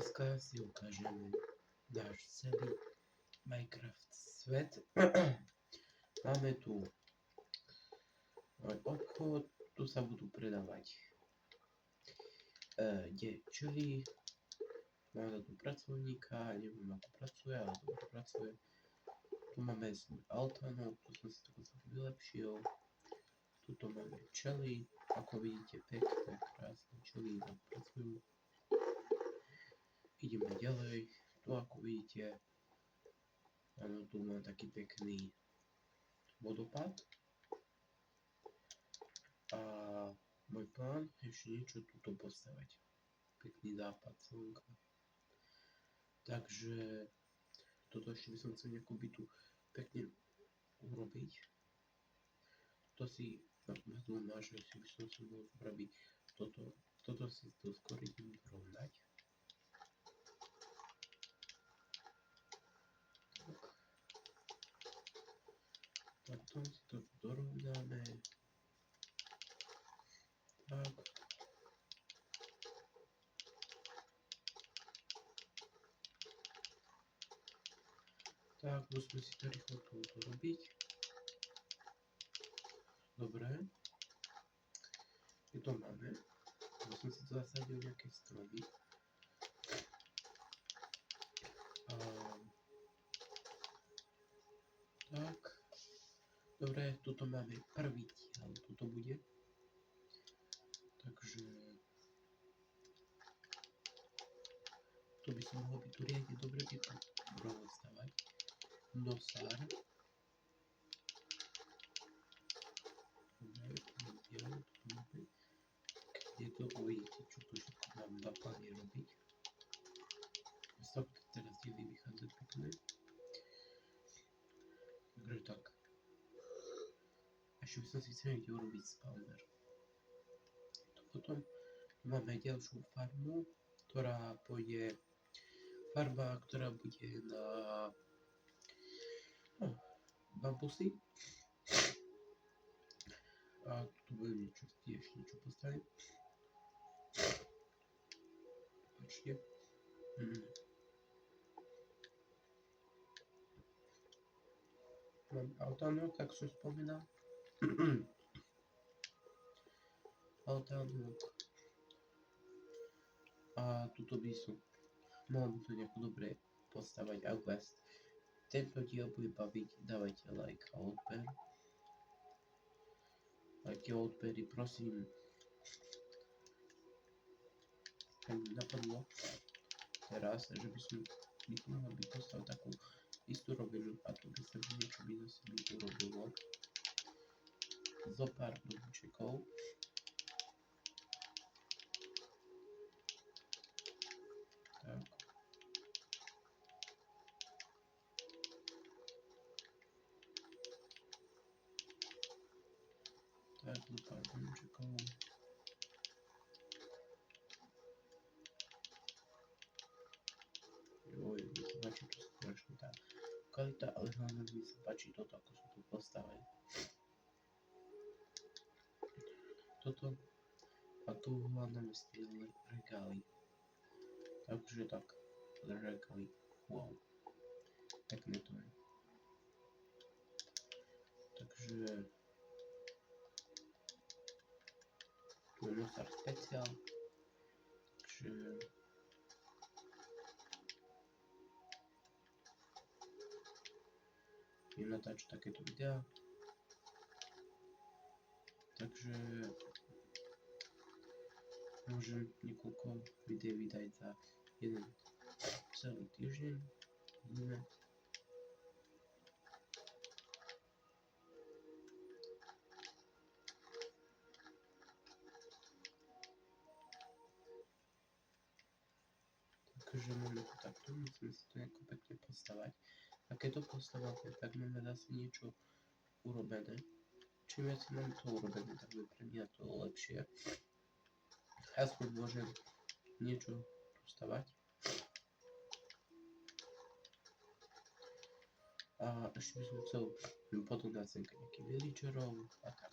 Dneska si ukážeme náš celý Minecraft svet. Máme tu obchod, tu sa budú predávať čili. Máme tu pracovníka, neviem ako pracuje, ale dobre pracuje. Tu máme altánov, tu som si to vylepšil. Tuto máme čely, ako vidíte pekné, krásne čely tam pracujú. Ideme ďalej, tu ako vidíte, áno, tu mám taký pekný vodopád. A môj plán je ešte niečo tuto postavať. Pekný západ slnka. Takže toto ešte by som chcel nejakú bytu pekne urobiť. To si na že si by som si mohol spraviť toto si to skôr idem vyrovnať. Takto si to dorovnáme. Tak. Tak, musíme si to rýchlo tu dorobiť. Dobre. Je to máme. Musím si to zasadil nejaké stromy. Tak. Dobre, tuto máme prvý diel, tuto bude. Takže tu by som mohol byť tu riadne dobre byť stavať. Nosár. Dobre, diel, tu máme. Kde to uvidíte, čo tu všetko mám na pláne robiť. Z toho teraz diely vychádza pekné. Takže tak. Ešte by som si chcel niekde urobiť spawner. Potom máme ďalšiu farmu, ktorá pôjde farba, ktorá bude na bambusy. A tu budem tiež niečo postaviť. Počkej. Mám altánok, tak som spomínal. Altánok. A tuto by som mohol to nejako dobre postavať a uvést. Tento diel bude baviť, dávajte like a odber. Like a odbery, prosím. Ani napadlo teraz, že by som mohol byť postaviť takú istú rovinu a tu by sa niečo by zase by to robilo. Zo pár domčekov. Tak. Tak, zo pár domčekov. Joj, mi sa páči to strašne tá kvalita, ale hlavne mi sa páči toto, ako som tu postavil. Toto a tu hľadáme styl regály. Takže tak, regály, wow, pekné to je. Takže tu je nosár speciál, takže viem natáčať takéto videá. Takže môžem niekoľko videí vydať za jeden celý týždeň. Takže máme to takto, musíme si to nejako pekne postavať. A keď to postaváte, tak máme zase niečo urobené. Čím viac máme to urobené, tak bude pre mňa to lepšie. Aspoň môžem niečo tu stavať. A ešte by som chcel potom dať sem nejakých villagerov a tak.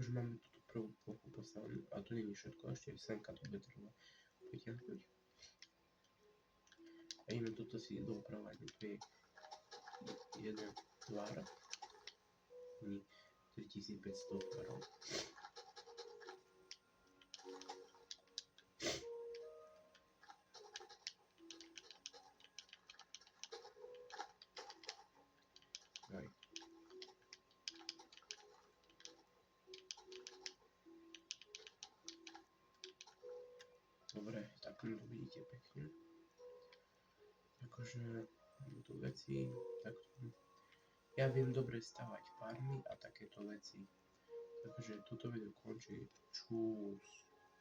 už máme túto prvú plochu postavenú a to nie je všetko, ešte senka to bude treba potiahnuť. A ideme toto si dopravať, to je jeden tvar, nie 3500 tvarov. Aj. Dobre, tak to vidíte pekne. Akože tu veci, takto. Ja viem dobre stavať farmy a takéto veci. Takže toto video končí. Čus.